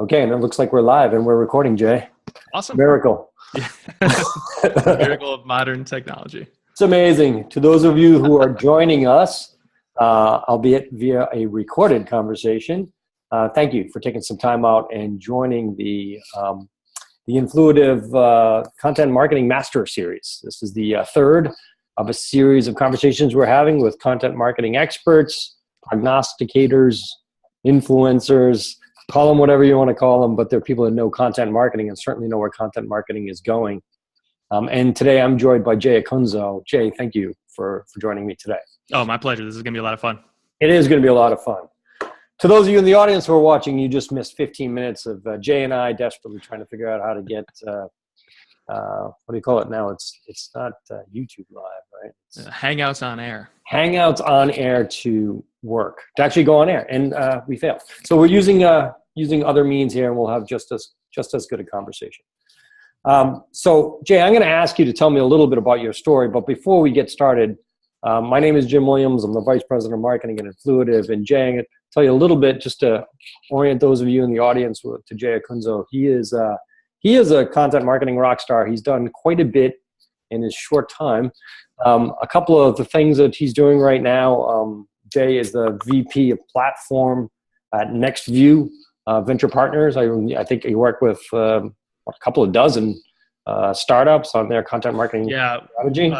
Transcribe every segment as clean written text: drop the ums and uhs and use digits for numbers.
Okay, and it looks like we're live and we're recording, Jay. Awesome. Miracle. Yeah. The miracle of modern technology. It's amazing. To those of you who are joining us, albeit via a recorded conversation, thank you for taking some time out and joining the Influitive Content Marketing Master Series. This is the third of a series of conversations we're having with content marketing experts, prognosticators, influencers, call them whatever you want to call them, but they're people that know content marketing and certainly know where content marketing is going. And today I'm joined by Jay Acunzo. Jay, thank you for joining me today. Oh, my pleasure. This is going to be a lot of fun. It is going to be a lot of fun. To those of you in the audience who are watching, you just missed 15 minutes of Jay and I desperately trying to figure out how to get, what do you call it now? It's not YouTube Live, right? It's Hangouts on air. Hangouts on air to work, to actually go on air, and we failed. So we're using other means here, and we'll have just as good a conversation. So Jay, I'm going to ask you to tell me a little bit about your story, but before we get started, my name is Jim Williams. I'm the Vice President of Marketing at Influitive, and Jay, I'm going to tell you a little bit just to orient those of you in the audience to Jay Acunzo. He is a content marketing rock star. He's done quite a bit in his short time. A couple of the things that he's doing right now, Jay is the VP of Platform at NextView Venture Partners. I think he worked with a couple of dozen startups on their content marketing strategy.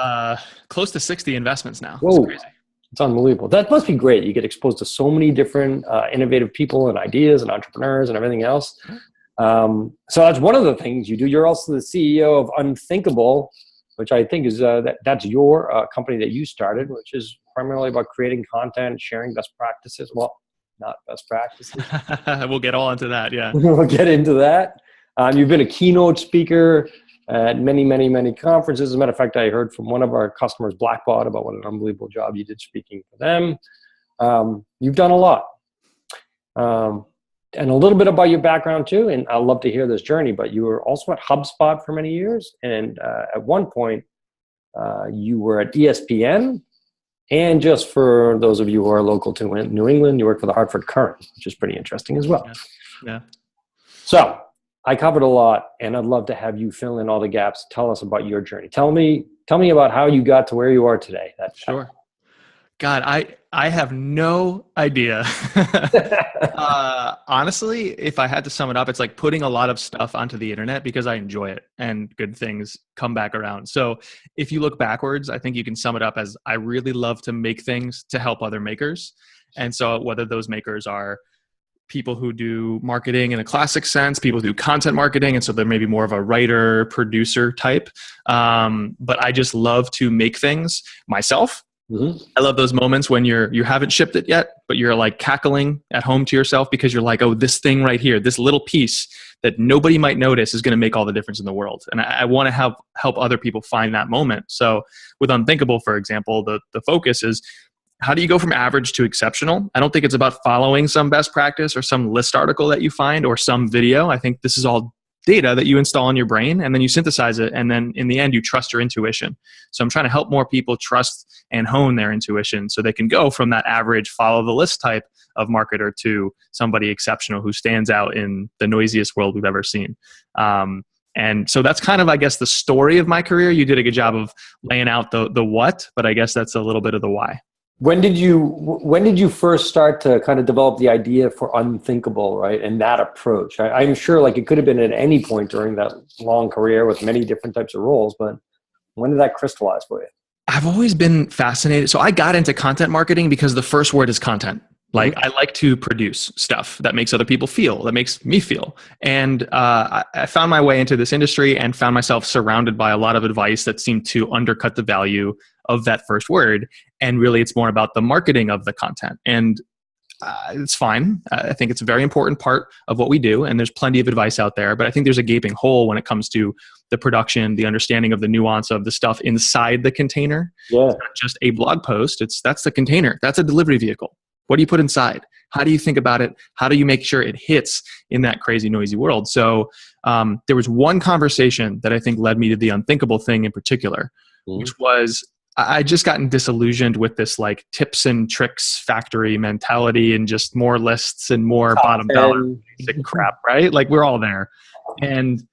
Close to 60 investments now. Whoa, it's crazy. It's unbelievable. That must be great. You get exposed to so many different innovative people and ideas and entrepreneurs and everything else. So that's one of the things you do. You're also the CEO of Unthinkable, which I think is that's your company that you started, which is primarily about creating content, sharing best practices. Well, not best practices. We'll get all into that, yeah. We'll get into that. You've been a keynote speaker at many, many, many conferences. As a matter of fact, I heard from one of our customers, Blackbot, about what an unbelievable job you did speaking for them. You've done a lot. And a little bit about your background too, and I'd love to hear this journey, but you were also at HubSpot for many years, and at one point, you were at ESPN, and just for those of you who are local to New England, you worked for the Hartford Courant, which is pretty interesting as well. Yeah. So I covered a lot, and I'd love to have you fill in all the gaps. Tell us about your journey. Tell me about how you got to where you are today. Sure. God, I have no idea. Honestly, if I had to sum it up, it's like putting a lot of stuff onto the internet because I enjoy it and good things come back around. So if you look backwards, I think you can sum it up as I really love to make things to help other makers. And so whether those makers are people who do marketing in a classic sense, people who do content marketing, and so they're maybe more of a writer, producer type. But I just love to make things myself. Mm-hmm. I love those moments when you haven't shipped it yet, but you're like cackling at home to yourself because you're like, oh, this thing right here, this little piece that nobody might notice is going to make all the difference in the world. And I want to help other people find that moment. So with Unthinkable, for example, the focus is how do you go from average to exceptional? I don't think it's about following some best practice or some list article that you find or some video. I think this is all data that you install in your brain and then you synthesize it. And then in the end, you trust your intuition. So I'm trying to help more people trust and hone their intuition so they can go from that average follow the list type of marketer to somebody exceptional who stands out in the noisiest world we've ever seen. And so that's kind of, I guess, the story of my career. You did a good job of laying out the what, but I guess that's a little bit of the why. When did you first start to kind of develop the idea for Unthinkable, right? And that approach? I'm sure like it could have been at any point during that long career with many different types of roles, but when did that crystallize for you? I've always been fascinated. So I got into content marketing because the first word is content. Like I like to produce stuff that makes other people feel, that makes me feel. And I found my way into this industry and found myself surrounded by a lot of advice that seemed to undercut the value of that first word. And really it's more about the marketing of the content. And it's fine. I think it's a very important part of what we do. And there's plenty of advice out there, but I think there's a gaping hole when it comes to the production, the understanding of the nuance of the stuff inside the container. Yeah. It's not just a blog post. That's the container. That's a delivery vehicle. What do you put inside? How do you think about it? How do you make sure it hits in that crazy, noisy world? So there was one conversation that I think led me to the Unthinkable thing in particular, which was I just gotten disillusioned with this like tips and tricks factory mentality and just more lists and more bottom dollar basic crap, right? Like we're all there. And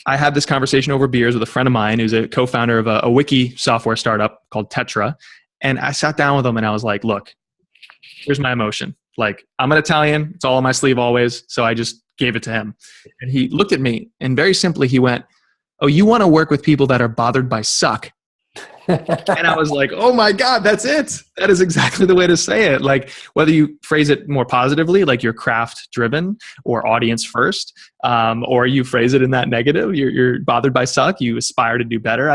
I had this conversation over beers with a friend of mine who's a co-founder of a wiki software startup called Tetra. And I sat down with him and I was like, look, here's my emotion. Like, I'm an Italian. It's all on my sleeve always. So I just gave it to him. And he looked at me and very simply he went, oh, you want to work with people that are bothered by suck? And I was like, oh my God, that's it. That is exactly the way to say it. Like whether you phrase it more positively, like you're craft driven or audience first, or you phrase it in that negative, you're bothered by suck, you aspire to do better.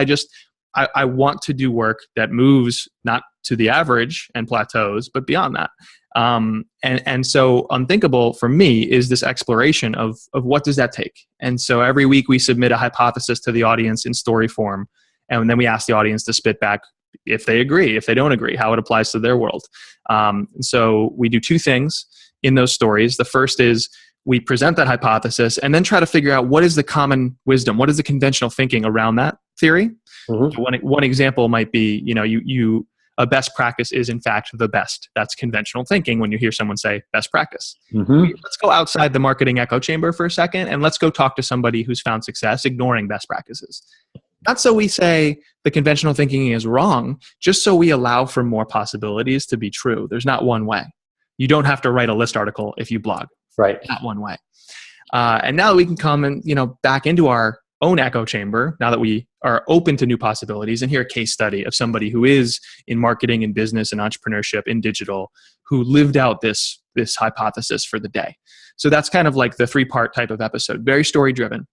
I want to do work that moves not to the average and plateaus, but beyond that. And so Unthinkable for me is this exploration of what does that take? And so every week we submit a hypothesis to the audience in story form. And then we ask the audience to spit back if they agree, if they don't agree, how it applies to their world. And so we do two things in those stories. The first is we present that hypothesis and then try to figure out what is the common wisdom, what is the conventional thinking around that theory. Mm-hmm. One example might be, a best practice is in fact the best. That's conventional thinking when you hear someone say best practice. Mm-hmm. Let's go outside the marketing echo chamber for a second and let's go talk to somebody who's found success ignoring best practices. Not so we say the conventional thinking is wrong, just so we allow for more possibilities to be true. There's not one way. You don't have to write a list article if you blog. Right. Not one way. And now that we can come and, back into our own echo chamber, now that we are open to new possibilities and hear a case study of somebody who is in marketing and business and entrepreneurship in digital, who lived out this hypothesis for the day. So that's kind of like the 3-part type of episode, very story driven.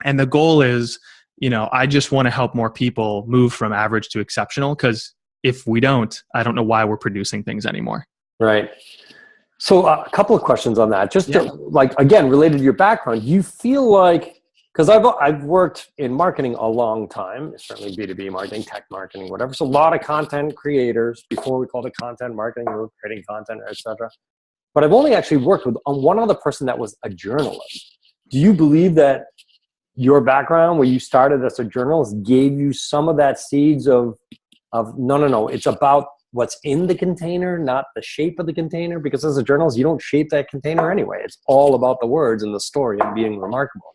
And the goal is, I just want to help more people move from average to exceptional, because if we don't, I don't know why we're producing things anymore. Right. So a couple of questions on that. Just to, again, related to your background, you feel like, because I've worked in marketing a long time, certainly B2B marketing, tech marketing, whatever. So a lot of content creators, before we called it content marketing, we were creating content, etc. But I've only actually worked with one other person that was a journalist. Do you believe that your background, where you started as a journalist, gave you some of that seeds of no, it's about what's in the container, not the shape of the container? Because as a journalist, you don't shape that container anyway. It's all about the words and the story and being remarkable,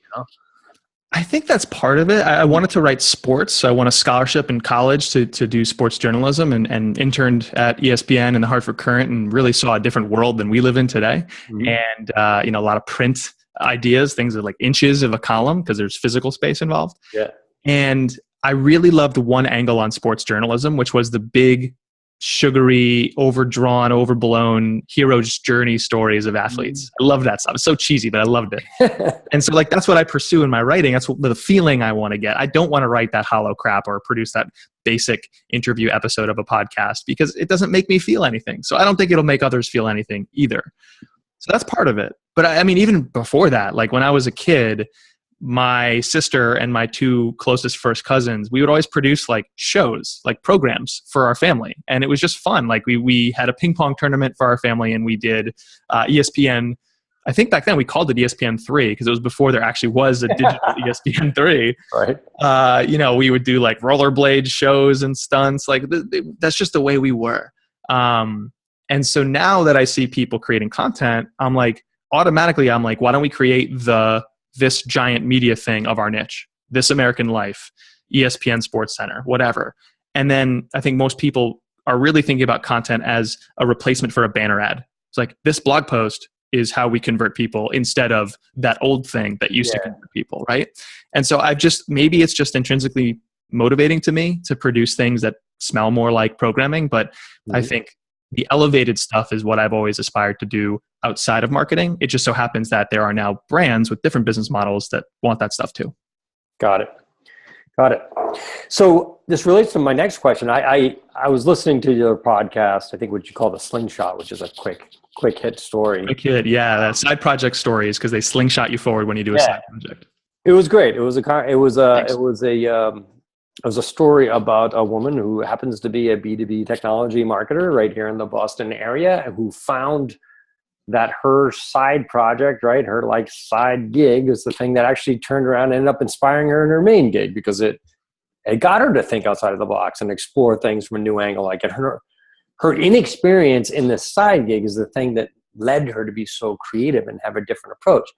I think that's part of it. I wanted to write sports. So I won a scholarship in college to do sports journalism and interned at ESPN and the Hartford Courant and really saw a different world than we live in today. Mm-hmm. And, a lot of print ideas, things like inches of a column because there's physical space involved. Yeah. And I really loved one angle on sports journalism, which was the big, sugary, overdrawn, overblown hero's journey stories of athletes. I love that stuff. It's so cheesy, but I loved it. And so that's what I pursue in my writing. That's the feeling I want to get. I don't want to write that hollow crap or produce that basic interview episode of a podcast because it doesn't make me feel anything. So I don't think it'll make others feel anything either. So that's part of it. But I mean, even before that, like when I was a kid, my sister and my 2 closest first cousins, we would always produce like shows, like programs for our family. And it was just fun. Like we had a ping pong tournament for our family and we did ESPN. I think back then we called it ESPN 3 because it was before there actually was a digital ESPN 3. Right. We would do like rollerblade shows and stunts. Like that's just the way we were. And so now that I see people creating content, I'm like, why don't we create this giant media thing of our niche, This American Life, ESPN Sports Center, whatever. And then I think most people are really thinking about content as a replacement for a banner ad. It's like this blog post is how we convert people instead of that old thing that used to convert people, right? And so maybe it's just intrinsically motivating to me to produce things that smell more like programming, but I think the elevated stuff is what I've always aspired to do outside of marketing. It just so happens that there are now brands with different business models that want that stuff too. Got it. So this relates to my next question. I was listening to your podcast, I think what you call the Slingshot, which is a quick hit story. Quick hit, yeah. That side project stories because they slingshot you forward when you do a side project. It was great. It was a story about a woman who happens to be a B2B technology marketer right here in the Boston area who found that her side project, right, her side gig is the thing that actually turned around and ended up inspiring her in her main gig because it It got her to think outside of the box and explore things from a new angle. Like her inexperience in this side gig is the thing that led her to be so creative and have a different approach.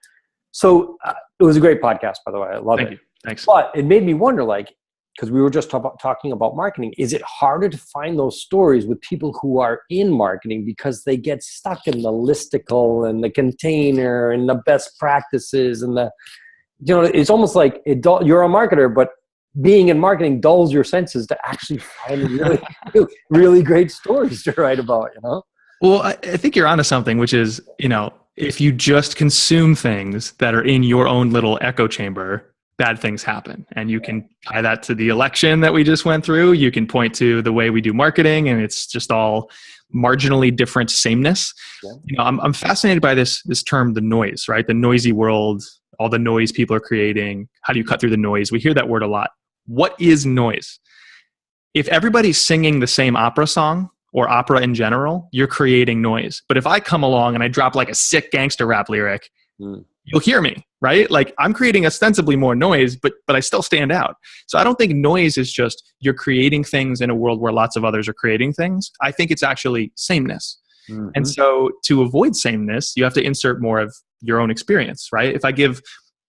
So it was a great podcast, by the way. I love it. Thank you. Thanks. But it made me wonder, like, because we were just talking about marketing, is it harder to find those stories with people who are in marketing because they get stuck in the listicle and the container and the best practices and it's almost like you're a marketer, but being in marketing dulls your senses to actually find really, really great stories to write about, Well, I think you're onto something, which is, if you just consume things that are in your own little echo chamber, bad things happen. And you can tie that to the election that we just went through. You can point to the way we do marketing, and it's just all marginally different sameness. Yeah. I'm fascinated by this term, the noise, right? The noisy world, all the noise people are creating. How do you cut through the noise? We hear that word a lot. What is noise? If everybody's singing the same opera song or opera in general, you're creating noise. But if I come along and I drop like a sick gangster rap lyric, you'll hear me, right? Like I'm creating ostensibly more noise, but I still stand out. So I don't think noise is just you're creating things in a world where lots of others are creating things. I think it's actually sameness. Mm-hmm. And so to avoid sameness, you have to insert more of your own experience, right? If I give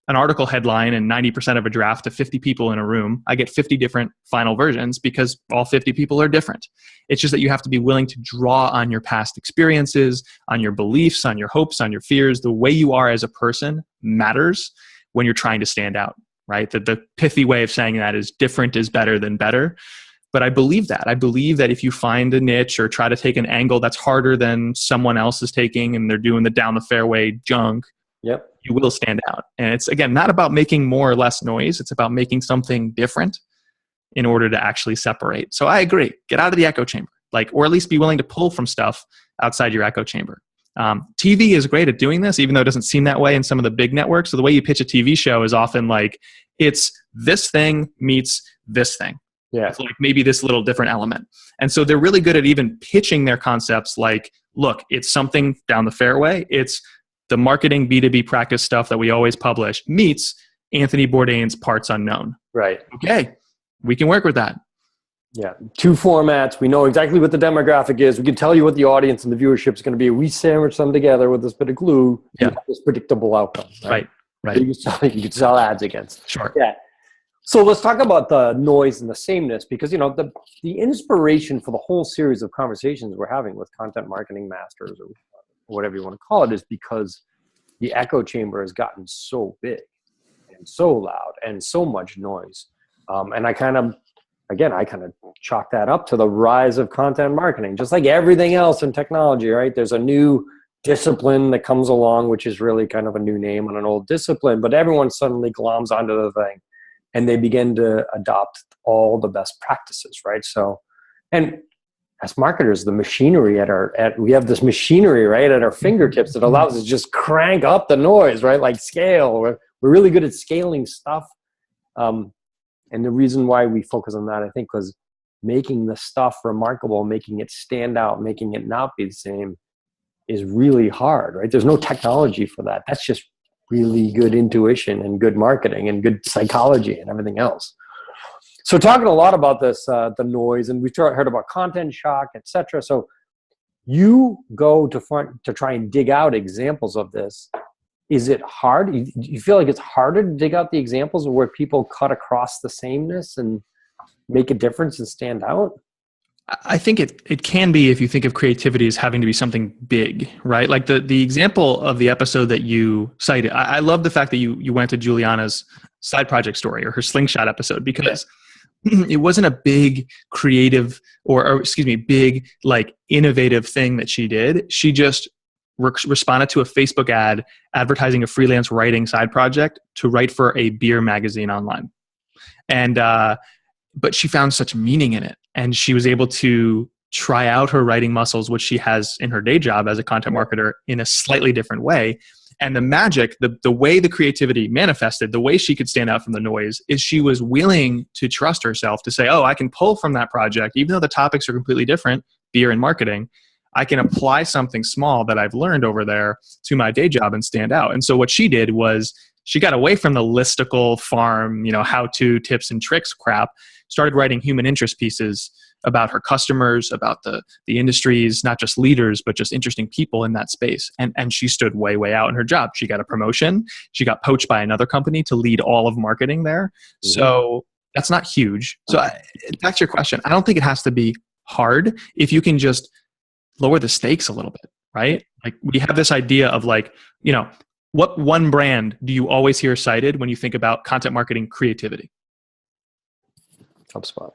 an article headline and 90% of a draft to 50 people in a room, I get 50 different final versions because all 50 people are different. It's just that you have to be willing to draw on your past experiences, on your beliefs, on your hopes, on your fears. The way you are as a person matters when you're trying to stand out, right? The pithy way of saying that is different is better than better. But I believe that. I believe that if you find a niche or try to take an angle that's harder than someone else is taking and they're doing the down the fairway junk, yep, you will stand out. And it's, again, not about making more or less noise. It's about making something different in order to actually separate. So I agree. Get out of the echo chamber, or at least be willing to pull from stuff outside your echo chamber. TV is great at doing this, even though it doesn't seem that way in some of the big networks. So the way you pitch a TV show is often it's this thing meets this thing. Yeah. It's maybe this little different element. And so they're really good at even pitching their concepts look, it's something down the fairway. It's the marketing B2B practice stuff that we always publish meets Anthony Bourdain's Parts Unknown. Right. Okay. We can work with that. Yeah. 2 formats. We know exactly what the demographic is. We can tell you what the audience and the viewership is going to be. We sandwich them together with this bit of glue. Yeah. You have this predictable outcome. Right. You can sell ads against. Sure. Yeah. So let's talk about the noise and the sameness, because, the inspiration for the whole series of conversations we're having with content marketing masters or whatever you want to call it is because the echo chamber has gotten so big and so loud and so much noise. And I kind of chalk that up to the rise of content marketing, just like everything else in technology, right? There's a new discipline that comes along, which is really kind of a new name on an old discipline, but everyone suddenly gloms onto the thing and they begin to adopt all the best practices, right? So, and as marketers, the machinery we have this machinery, right, at our fingertips that allows us to just crank up the noise, right? Like scale. We're really good at scaling stuff. And the reason why we focus on that, I think, was making the stuff remarkable, making it stand out, making it not be the same is really hard, right? There's no technology for that. That's just really good intuition and good marketing and good psychology and everything else. So talking a lot about this, the noise, and we've heard about content shock, etc. So you go to try and dig out examples of this. Is it hard? You feel like it's harder to dig out the examples of where people cut across the sameness and make a difference and stand out? I think it can be if you think of creativity as having to be something big, right? Like the example of the episode that you cited. I love the fact that you went to Juliana's side project story or her slingshot episode, because it wasn't a big creative or big innovative thing that she did. She just responded to a Facebook ad advertising a freelance writing side project to write for a beer magazine online. And, but she found such meaning in it. And she was able to try out her writing muscles, which she has in her day job as a content marketer, in a slightly different way. And the magic, the way the creativity manifested, the way she could stand out from the noise, is she was willing to trust herself to say, oh, I can pull from that project, even though the topics are completely different, beer and marketing, I can apply something small that I've learned over there to my day job and stand out. And so what she did was She got away from the listicle farm, how-to tips and tricks crap, started writing human interest pieces about her customers, about the industries, not just leaders, but just interesting people in that space. And she stood way, way out in her job. She got a promotion. She got poached by another company to lead all of marketing there. Mm-hmm. So that's not huge. So back to your question, I don't think it has to be hard if you can just lower the stakes a little bit, right? Like we have this idea of like, what one brand do you always hear cited when you think about content marketing creativity? HubSpot.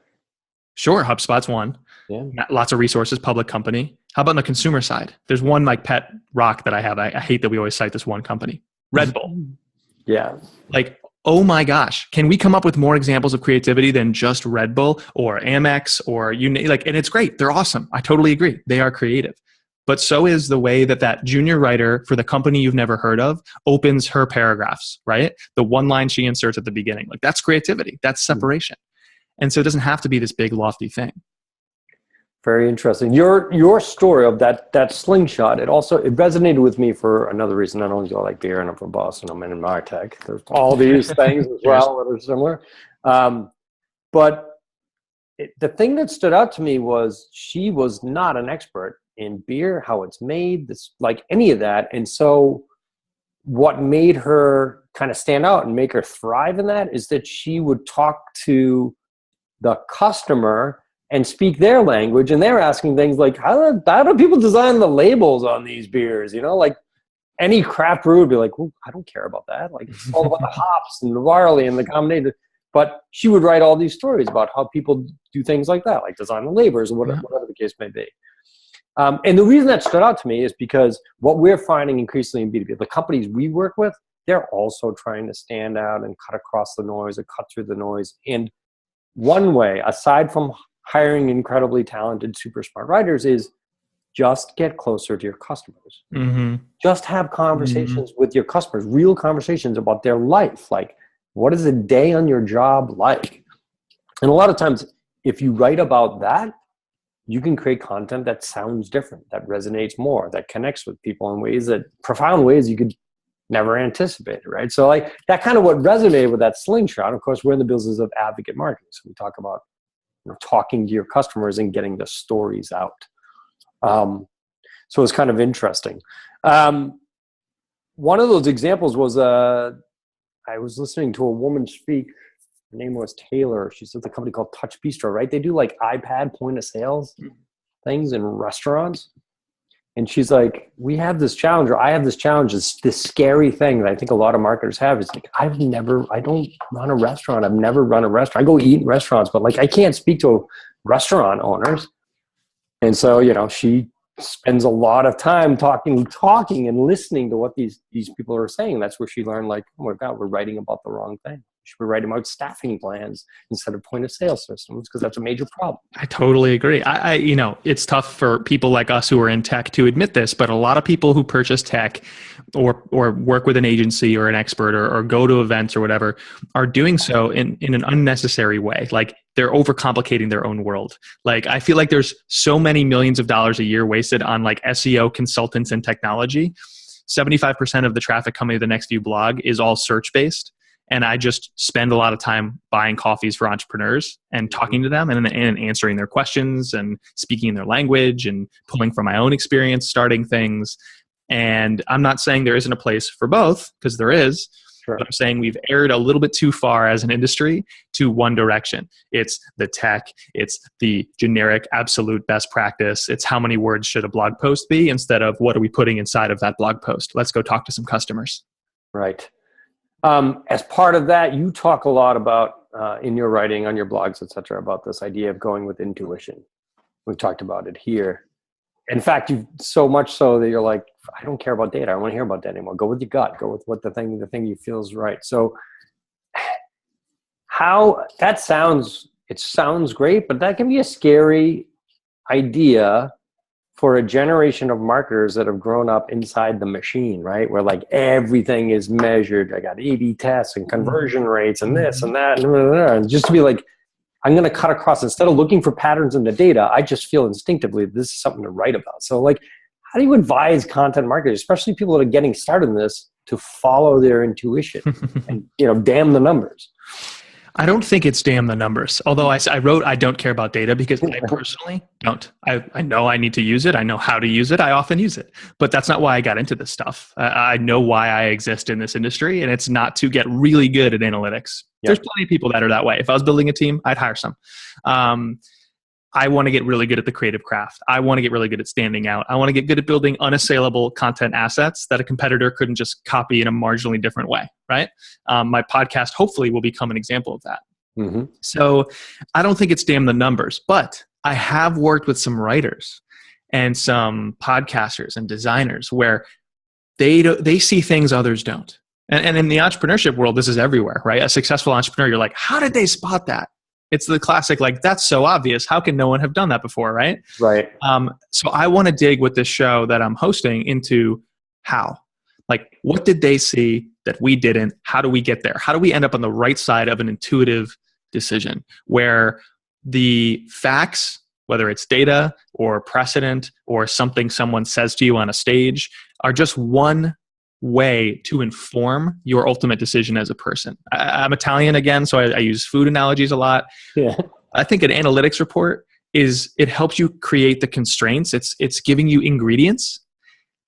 Sure, HubSpot's one. Yeah. Lots of resources, public company. How about on the consumer side? There's one like pet rock that I have. I hate that we always cite this one company. Red Bull. Yeah. Like, oh my gosh, can we come up with more examples of creativity than just Red Bull or Amex or and it's great. They're awesome. I totally agree. They are creative. But so is the way that junior writer for the company you've never heard of opens her paragraphs, right? The one line she inserts at the beginning. Like that's creativity. That's separation. And so it doesn't have to be this big lofty thing. Very interesting. Your story of that slingshot, it resonated with me for another reason. Not only do I like beer and I'm from Boston, I'm in MarTech. There's all these things as well that are similar. But the thing that stood out to me was she was not an expert in beer, how it's made, like any of that. And so what made her kind of stand out and make her thrive in that is that she would talk to the customer and speak their language, and they're asking things like, how do people design the labels on these beers? Like any craft brewer would be like, well, I don't care about that. Like it's all about the hops and the barley and the combination. But she would write all these stories about how people do things like that, like design the labels or whatever the case may be. And the reason that stood out to me is because what we're finding increasingly in B2B, the companies we work with, they're also trying to stand out and cut across the noise or cut through the noise. And one way, aside from hiring incredibly talented, super smart writers, is just get closer to your customers. Mm-hmm. Just have conversations with your customers, real conversations about their life. Like, what is a day on your job like? And a lot of times, if you write about that, you can create content that sounds different, that resonates more, that connects with people in profound ways you could never anticipate, right? So like that kind of what resonated with that slingshot. Of course, we're in the business of advocate marketing. So we talk about talking to your customers and getting the stories out. So it's kind of interesting. One of those examples was I was listening to a woman speak. Her name was Taylor. She's at the company called Touch Bistro, right? They do like iPad point of sales things in restaurants. And she's like, we have this challenge, or I have this challenge, this scary thing that I think a lot of marketers have is like, I don't run a restaurant. I've never run a restaurant. I go eat in restaurants, but like I can't speak to restaurant owners. And so, she spends a lot of time talking and listening to what these people are saying. That's where she learned like, oh my God, we're writing about the wrong thing. We're writing about staffing plans instead of point of sale systems because that's a major problem. I totally agree. It's tough for people like us who are in tech to admit this, but a lot of people who purchase tech or work with an agency or an expert or go to events or whatever are doing so in an unnecessary way. Like they're overcomplicating their own world. Like I feel like there's so many millions of dollars a year wasted on like SEO consultants and technology. 75% of the traffic coming to the NextView blog is all search-based. And I just spend a lot of time buying coffees for entrepreneurs and talking to them and answering their questions and speaking in their language and pulling from my own experience, starting things. And I'm not saying there isn't a place for both, because there is. Sure. But I'm saying we've erred a little bit too far as an industry to one direction. It's the tech, it's the generic absolute best practice. It's how many words should a blog post be instead of what are we putting inside of that blog post? Let's go talk to some customers. Right. As part of that, you talk a lot about in your writing, on your blogs, et cetera, about this idea of going with intuition. We've talked about it here. In fact, you so much so that you're like, I don't care about data. I don't want to hear about that anymore. Go with your gut. Go with what the thing you feel is right. So it sounds great, but that can be a scary idea for a generation of marketers that have grown up inside the machine, right? Where like everything is measured. I got A/B tests and conversion rates and this and that. And just to be like, I'm going to cut across, instead of looking for patterns in the data, I just feel instinctively this is something to write about. So like, how do you advise content marketers, especially people that are getting started in this, to follow their intuition and, damn the numbers. I don't think it's damn the numbers. Although I wrote, I don't care about data because I personally don't. I know I need to use it. I know how to use it. I often use it. But that's not why I got into this stuff. I know why I exist in this industry, and it's not to get really good at analytics. Yep. There's plenty of people that are that way. If I was building a team, I'd hire some. I want to get really good at the creative craft. I want to get really good at standing out. I want to get good at building unassailable content assets that a competitor couldn't just copy in a marginally different way, right? My podcast hopefully will become an example of that. Mm-hmm. So I don't think it's damn the numbers, but I have worked with some writers and some podcasters and designers where they see things others don't. And in the entrepreneurship world, this is everywhere, right? A successful entrepreneur, you're like, how did they spot that? It's the classic, like, that's so obvious. How can no one have done that before, right? Right. So I want to dig with this show that I'm hosting into how. Like, what did they see that we didn't? How do we get there? How do we end up on the right side of an intuitive decision where the facts, whether it's data or precedent or something someone says to you on a stage, are just one way to inform your ultimate decision as a person. I'm Italian again, so I use food analogies a lot. Yeah. I think an analytics report it helps you create the constraints. It's giving you ingredients,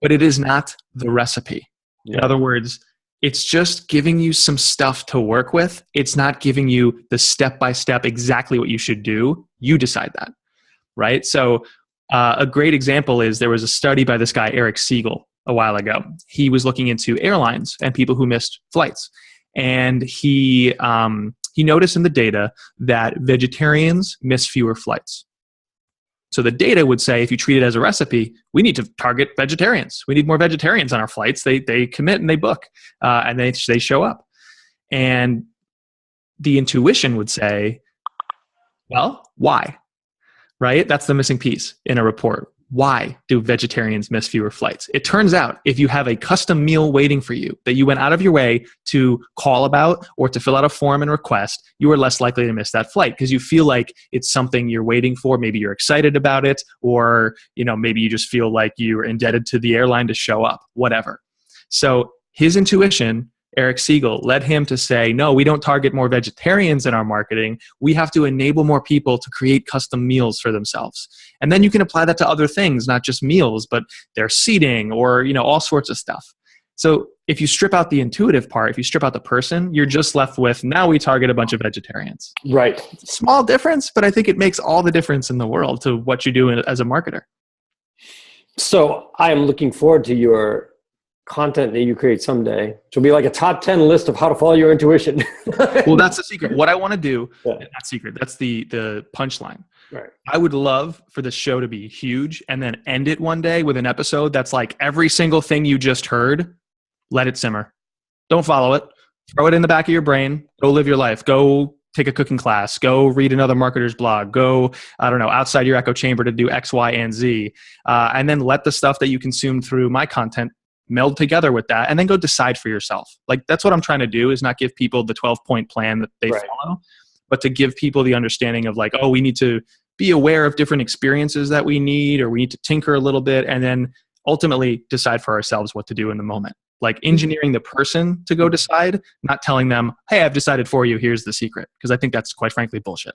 but it is not the recipe. Yeah. In other words, it's just giving you some stuff to work with. It's not giving you the step-by-step exactly what you should do. You decide that, right? So a great example is there was a study by this guy, Eric Siegel, a while ago. He was looking into airlines and people who missed flights. And he noticed in the data that vegetarians miss fewer flights. So the data would say, if you treat it as a recipe, we need to target vegetarians. We need more vegetarians on our flights. They commit and they book, and they show up. And the intuition would say, well, why? Right? That's the missing piece in a report. Why do vegetarians miss fewer flights? It turns out if you have a custom meal waiting for you that you went out of your way to call about or to fill out a form and request, you are less likely to miss that flight because you feel like it's something you're waiting for. Maybe you're excited about it, or maybe you just feel like you're indebted to the airline to show up, whatever. So his intuition, Eric Siegel, led him to say, no, we don't target more vegetarians in our marketing. We have to enable more people to create custom meals for themselves. And then you can apply that to other things, not just meals, but their seating or, all sorts of stuff. So if you strip out the intuitive part, if you strip out the person, you're just left with, now we target a bunch of vegetarians. Right. Small difference, but I think it makes all the difference in the world to what you do as a marketer. So I am looking forward to your content that you create someday. So it'll be like a top 10 list of how to follow your intuition. Well, that's the secret. What I want to do, not secret, that's the punchline. Right. I would love for the show to be huge and then end it one day with an episode that's like every single thing you just heard, let it simmer. Don't follow it. Throw it in the back of your brain. Go live your life. Go take a cooking class. Go read another marketer's blog. Go, outside your echo chamber to do X, Y, and Z. And then let the stuff that you consume through my content meld together with that, and then go decide for yourself. Like, that's what I'm trying to do, is not give people the 12-point plan that they follow, but to give people the understanding of like, oh, we need to be aware of different experiences that we need, or we need to tinker a little bit, and then ultimately decide for ourselves what to do in the moment. Like engineering the person to go decide, not telling them, hey, I've decided for you, here's the secret. Because I think that's quite frankly bullshit.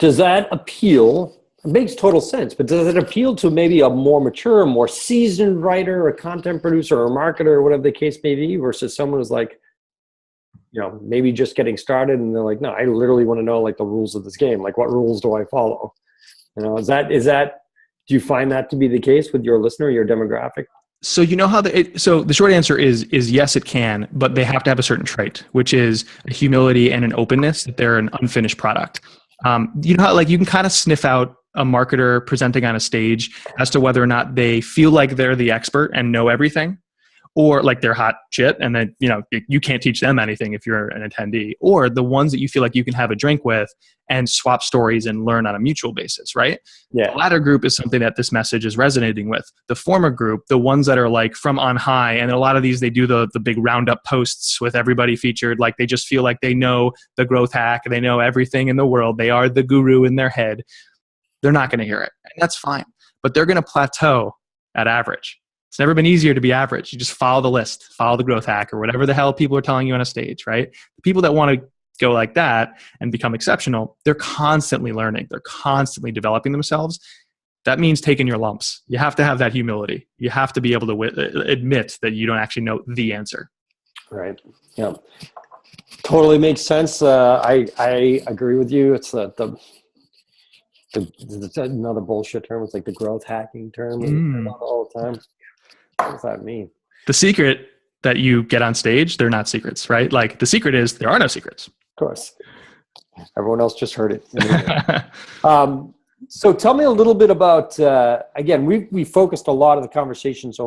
Does that appeal? It makes total sense, but does it appeal to maybe a more mature, more seasoned writer, a content producer, or a marketer, or whatever the case may be, versus someone who's like, maybe just getting started and they're like, no, I literally want to know like the rules of this game. Like, what rules do I follow? Is that, do you find that to be the case with your listener, your demographic? So so the short answer is yes, it can, but they have to have a certain trait, which is a humility and an openness that they're an unfinished product. You know how like you can kind of sniff out a marketer presenting on a stage as to whether or not they feel like they're the expert and know everything, or like they're hot shit and then, you can't teach them anything if you're an attendee, or the ones that you feel like you can have a drink with and swap stories and learn on a mutual basis, right? Yeah. The latter group is something that this message is resonating with. The former group, the ones that are like from on high, and a lot of these, they do the big roundup posts with everybody featured, like they just feel like they know the growth hack, they know everything in the world, they are the guru in their head. They're not going to hear it, and that's fine. But they're going to plateau at average. It's never been easier to be average. You just follow the list, follow the growth hack, or whatever the hell people are telling you on a stage, right? The people that want to go like that and become exceptional, they're constantly learning. They're constantly developing themselves. That means taking your lumps. You have to have that humility. You have to be able to admit that you don't actually know the answer. Right. Yeah. Totally makes sense. I agree with you. It's another bullshit term. It's like the growth hacking term all the time. What does that mean? The secret that you get on stage, they're not secrets, right? Like the secret is there are no secrets. Of course. Everyone else just heard it. So tell me a little bit about, again, we focused a lot of the conversations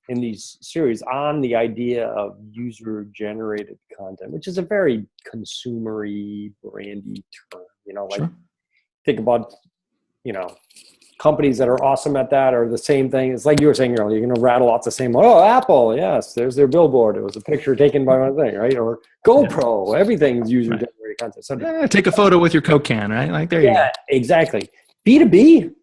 in these series on the idea of user-generated content, which is a very consumery, brandy term. Like Sure. Think about, companies that are awesome at that are the same thing. It's like you were saying earlier, you're going to rattle off the same, Apple, yes, there's their billboard. It was a picture taken by one thing, right? Or GoPro, everything's user-generated content. So take a photo with your Coke can, right? Like there you go. Exactly. B2B,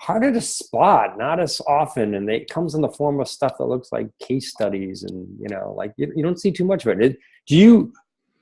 harder to spot, not as often, and it comes in the form of stuff that looks like case studies, and like you don't see too much of it.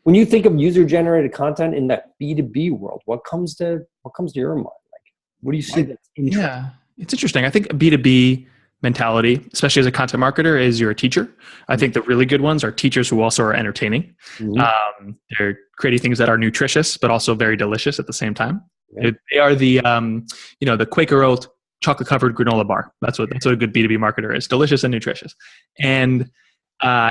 When you think of user-generated content in that B2B world, what comes to your mind? Like, what do you see that's interesting? Yeah, it's interesting. I think B2B mentality, especially as a content marketer, is you're a teacher. I think the really good ones are teachers who also are entertaining. Mm-hmm. They're creating things that are nutritious, but also very delicious at the same time. Yeah. They are the Quaker Oat chocolate covered granola bar. That's what a good B2B marketer is: delicious and nutritious. And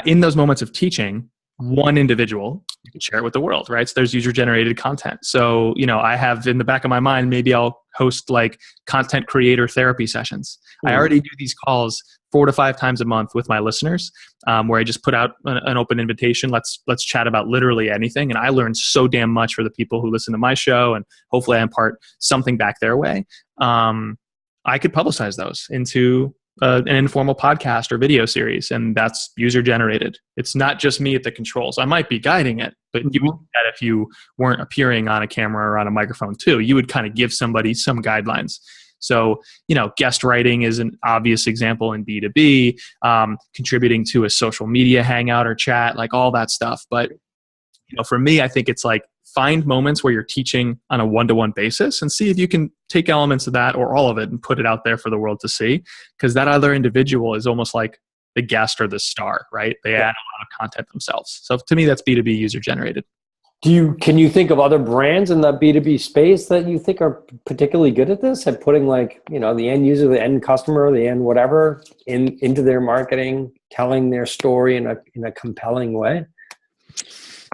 in those moments of teaching, one individual, you can share it with the world, right? So there's user-generated content. So, I have in the back of my mind, maybe I'll host like content creator therapy sessions. I already do these calls 4 to 5 times a month with my listeners, where I just put out an open invitation. Let's chat about literally anything. And I learned so damn much for the people who listen to my show, and hopefully I impart something back their way. I could publicize those into an informal podcast or video series, and that's user generated. It's not just me at the controls. I might be guiding it, but you would do that if you weren't appearing on a camera or on a microphone too. You would kind of give somebody some guidelines. So, guest writing is an obvious example in B2B, contributing to a social media hangout or chat, like all that stuff. But, for me, I think it's like find moments where you're teaching on a one-to-one basis and see if you can take elements of that or all of it and put it out there for the world to see. Because that other individual is almost like the guest or the star, right? They add a lot of content themselves. So to me, that's B2B user generated. Can you think of other brands in the B2B space that you think are particularly good at this, at putting like, the end user, the end customer, the end whatever into their marketing, telling their story in a compelling way?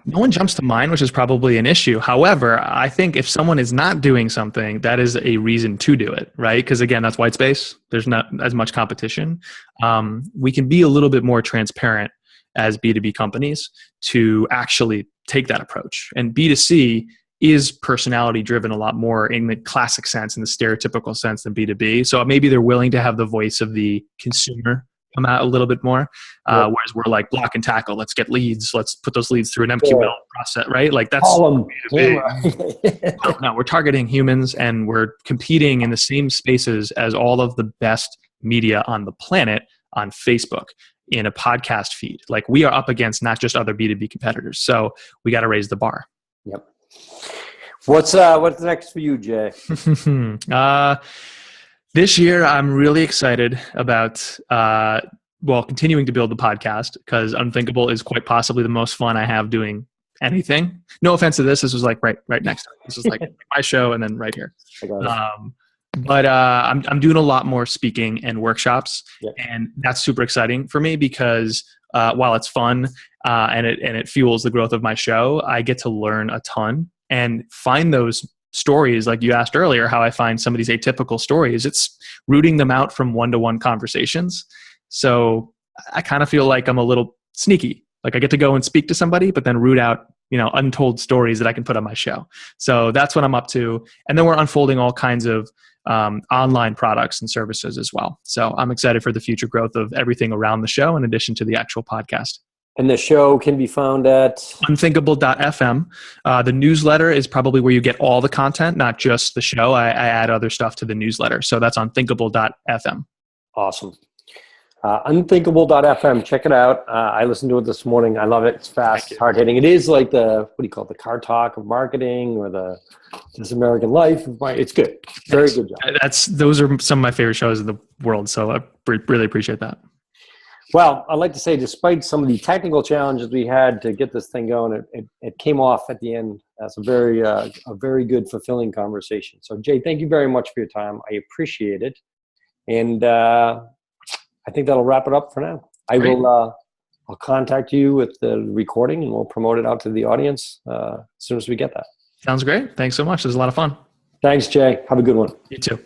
No one jumps to mind, which is probably an issue. However, I think if someone is not doing something, that is a reason to do it, right? Because again, that's white space. There's not as much competition. We can be a little bit more transparent as B2B companies to actually take that approach. And B2C is personality driven a lot more in the classic sense, in the stereotypical sense, than B2B. So maybe they're willing to have the voice of the consumer come out a little bit more, whereas we're like block and tackle. Let's get leads. Let's put those leads through an MQL process, right? Like that's no, we're targeting humans, and we're competing in the same spaces as all of the best media on the planet on Facebook, in a podcast feed. Like we are up against not just other B2B competitors. So we got to raise the bar. Yep. What's next for you, Jay? This year, I'm really excited about, continuing to build the podcast, because Unthinkable is quite possibly the most fun I have doing anything. No offense to this. This was like right next to it. This is like my show, and then right here. But I'm doing a lot more speaking and workshops, and that's super exciting for me because while it's fun and it fuels the growth of my show, I get to learn a ton and find those stories, like you asked earlier, how I find some of these atypical stories. It's rooting them out from one-to-one conversations. So I kind of feel like I'm a little sneaky. Like I get to go and speak to somebody, but then root out, untold stories that I can put on my show. So that's what I'm up to. And then we're unfolding all kinds of online products and services as well. So I'm excited for the future growth of everything around the show, in addition to the actual podcast. And the show can be found at Unthinkable.fm. The newsletter is probably where you get all the content, not just the show. I add other stuff to the newsletter. So that's Unthinkable.fm. Awesome. Unthinkable.fm. Check it out. I listened to it this morning. I love it. It's fast, hard hitting. It is like what do you call it? The car talk of marketing, or This American Life. It's good. Very good job. Those are some of my favorite shows in the world. So I really appreciate that. Well, I'd like to say, despite some of the technical challenges we had to get this thing going, it came off at the end as a very good, fulfilling conversation. So, Jay, thank you very much for your time. I appreciate it. And I think that'll wrap it up for now. I'll contact you with the recording, and we'll promote it out to the audience as soon as we get that. Sounds great. Thanks so much. It was a lot of fun. Thanks, Jay. Have a good one. You too.